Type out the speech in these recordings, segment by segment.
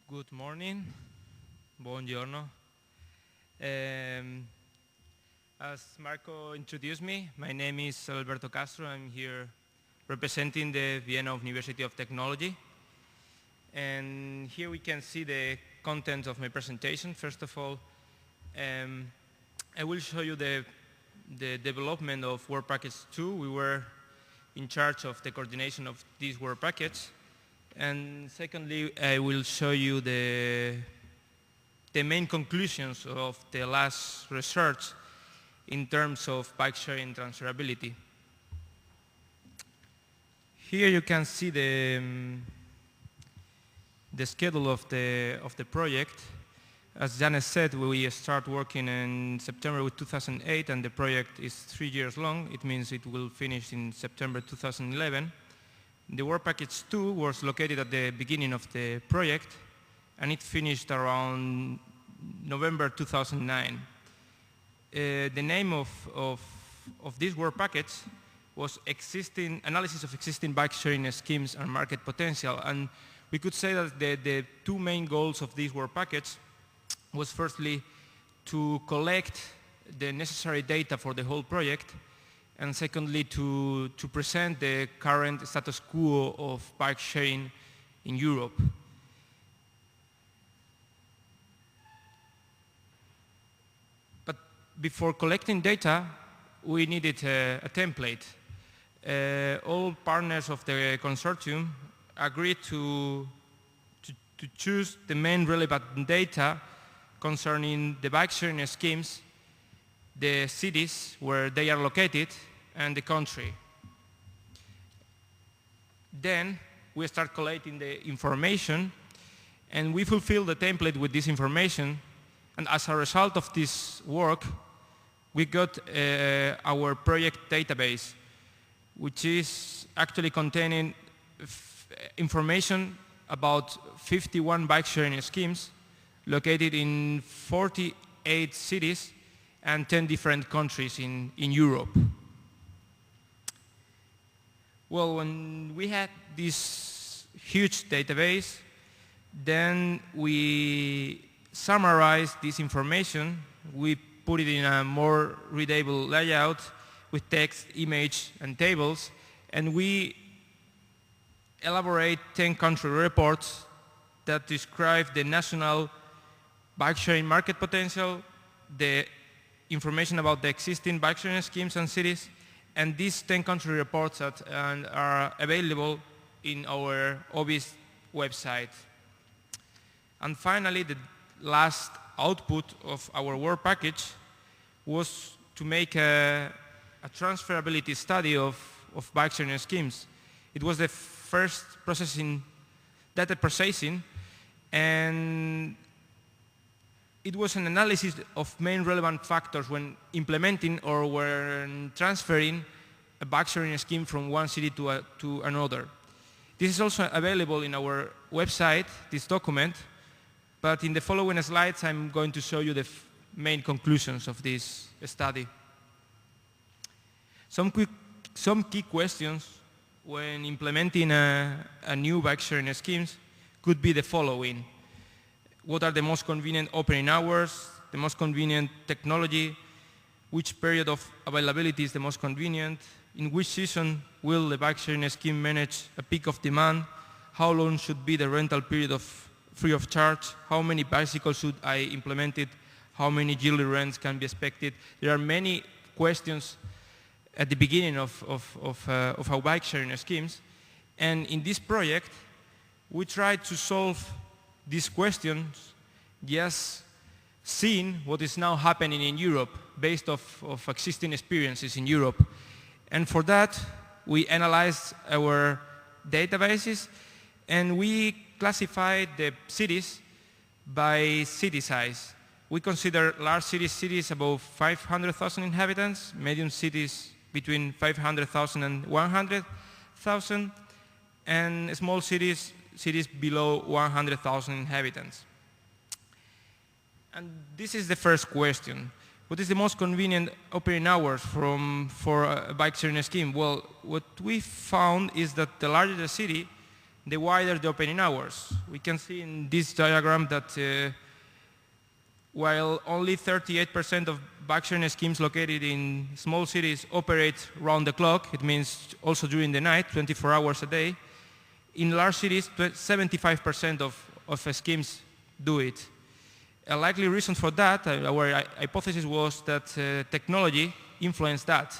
Good morning, buongiorno. As Marco introduced me, my name is Alberto Castro. I'm here representing the Vienna University of Technology. And here we can see the content of my presentation. First of all, I will show you the development of Work Package 2. We were in charge of the coordination of this Work Package. And secondly, I will show you the main conclusions of the last research in terms of bike sharing transferability. Here you can see the schedule of the project. As Janet said, we start working in September with 2008, and the project is 3 years long. It means it will finish in September 2011. The Work Package 2 was located at the beginning of the project, and it finished around November 2009. The name of this Work Package was analysis of existing bike sharing schemes and market potential. And we could say that the two main goals of this Work Package was firstly to collect the necessary data for the whole project, and secondly to present the current status quo of bike sharing in Europe. But before collecting data, we needed a template. All partners of the consortium agreed to choose the main relevant data concerning the bike sharing schemes, the cities where they are located, and the country. Then we start collecting the information, and we fulfill the template with this information, and as a result of this work, we got our project database, which is actually containing information about 51 bike sharing schemes located in 48 cities and 10 different countries in Europe. Well, when we had this huge database, then we summarized this information. We put it in a more readable layout with text, image, and tables, and we elaborate 10 country reports that describe the national bike sharing market potential, the information about the existing bike sharing schemes and cities, and these 10 country reports are available in our Obis website. And finally, the last output of our work package was to make a transferability study of bike sharing schemes. It was the first data processing, and it was an analysis of main relevant factors when implementing or when transferring a bike sharing scheme from one city to another. This is also available in our website, this document, but in the following slides I'm going to show you the main conclusions of this study. Some key questions when implementing a new bike sharing schemes could be the following. What are the most convenient opening hours, the most convenient technology, which period of availability is the most convenient, in which season will the bike sharing scheme manage a peak of demand, how long should be the rental period free of charge, how many bicycles should I implement it, how many yearly rents can be expected. There are many questions at the beginning of our bike sharing schemes, and in this project we tried to solve these questions, just seeing what is now happening in Europe based off existing experiences in Europe. And for that, we analyzed our databases, and we classified the cities by city size. We consider large cities above 500,000 inhabitants, medium cities between 500,000 and 100,000, and small cities below 100,000 inhabitants. And this is the first question. What is the most convenient opening hours for a bike sharing scheme? Well, what we found is that the larger the city, the wider the opening hours. We can see in this diagram that while only 38% of bike-sharing schemes located in small cities operate round the clock, it means also during the night, 24 hours a day, in large cities, 75% of schemes do it. A likely reason for that, our hypothesis was that technology influenced that,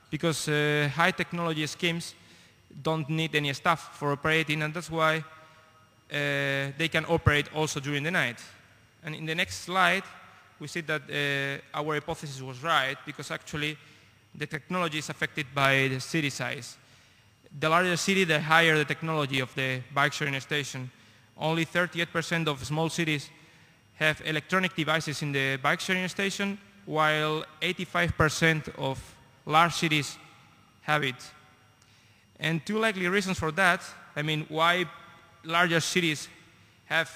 because high technology schemes don't need any staff for operating, and that's why they can operate also during the night. And in the next slide, we see that our hypothesis was right, because actually the technology is affected by the city size. The larger the city, the higher the technology of the bike sharing station. Only 38% of small cities have electronic devices in the bike sharing station, while 85% of large cities have it. And two likely reasons for that, I mean, why larger cities have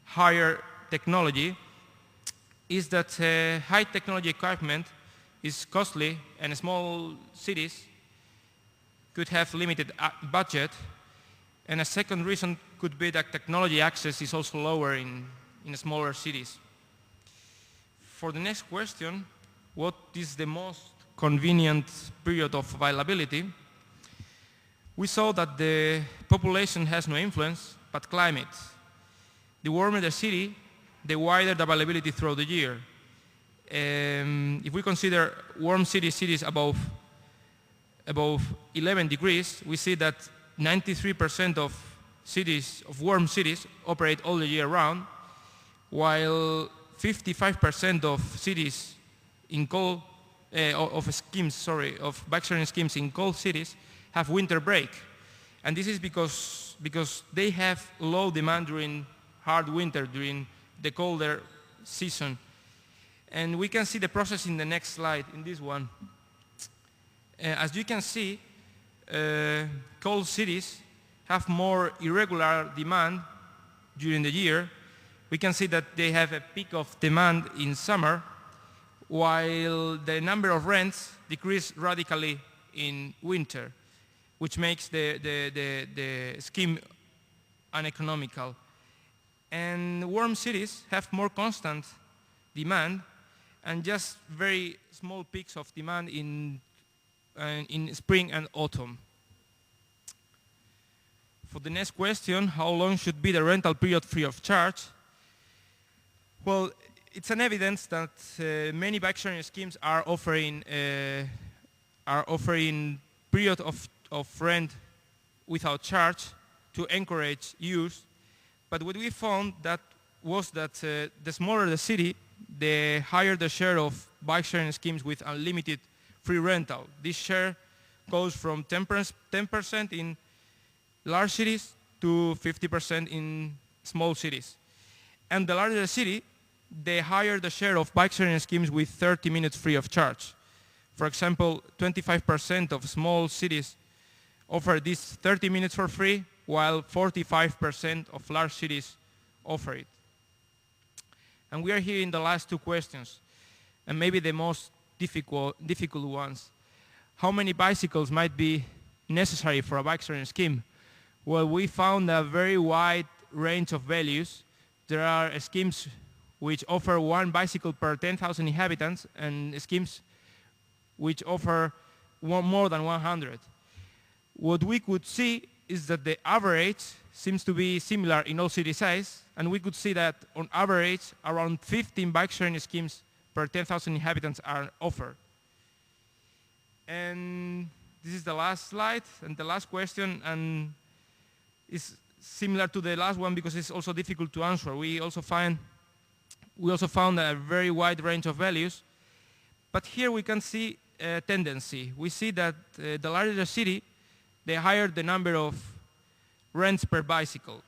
higher technology, is that high technology equipment is costly, and small cities could have limited budget. And a second reason could be that technology access is also lower in smaller cities. For the next question, what is the most convenient period of availability? We saw that the population has no influence, but climate. The warmer the city, the wider the availability throughout the year. If we consider warm cities above 11 degrees, we see that 93% of warm cities operate all the year round, while 55% of cities in cold, of bike-sharing schemes in cold cities have winter break. And this is because they have low demand during hard winter, during the colder season. And we can see the process in the next slide, in this one. As you can see, cold cities have more irregular demand during the year. We can see that they have a peak of demand in summer, while the number of rents decrease radically in winter, which makes the scheme uneconomical. And warm cities have more constant demand and just very small peaks of demand in spring and autumn. For the next question, how long should be the rental period free of charge? Well, it's an evidence that many bike-sharing schemes are offering period of rent without charge to encourage use. But what we found was that the smaller the city, the higher the share of bike-sharing schemes with unlimited free rental. This share goes from 10% in large cities to 50% in small cities. And the larger the city, the higher the share of bike-sharing schemes with 30 minutes free of charge. For example, 25% of small cities offer this 30 minutes for free, while 45% of large cities offer it. And we are here in the last two questions, and maybe the most difficult ones. How many bicycles might be necessary for a bike-sharing scheme? Well, we found a very wide range of values. There are schemes which offer one bicycle per 10,000 inhabitants, and schemes which offer more than 100. What we could see is that the average seems to be similar in all city size, and we could see that on average around 15 bike-sharing schemes per 10,000 inhabitants are offered. And this is the last slide and the last question, and it's similar to the last one because it's also difficult to answer. We also found a very wide range of values, but here we can see a tendency. We see that the larger the city, the higher the number of rents per bicycle.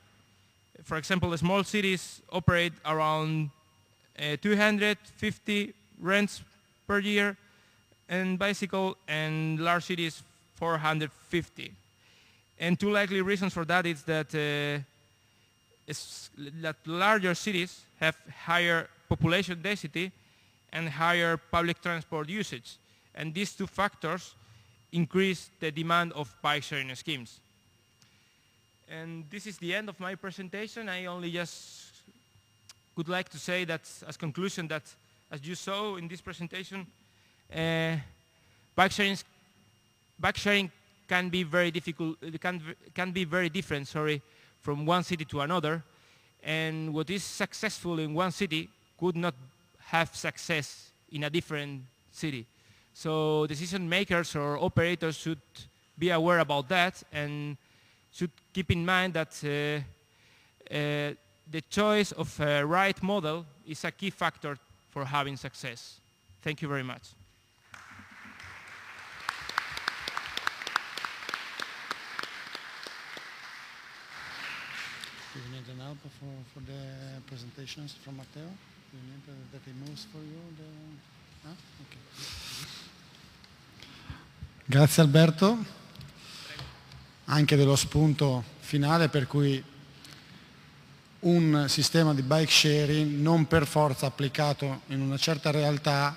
For example, the small cities operate around 250 rents per year and bicycle, and large cities 450. And two likely reasons for that is that larger cities have higher population density and higher public transport usage. And these two factors increase the demand of bike-sharing schemes. And this is the end of my presentation. I only just would like to say that as conclusion that, as you saw in this presentation, bike sharing can be very difficult. It can be very different. From one city to another, and what is successful in one city could not have success in a different city. So decision makers or operators should be aware about that and should keep in mind that the choice of a right model is a key factor for having success. Thank you very much. Do you need an help for the presentations from Matteo? Do you need that he moves for you? Okay. Grazie Alberto, anche dello spunto finale per cui un sistema di bike sharing non per forza applicato in una certa realtà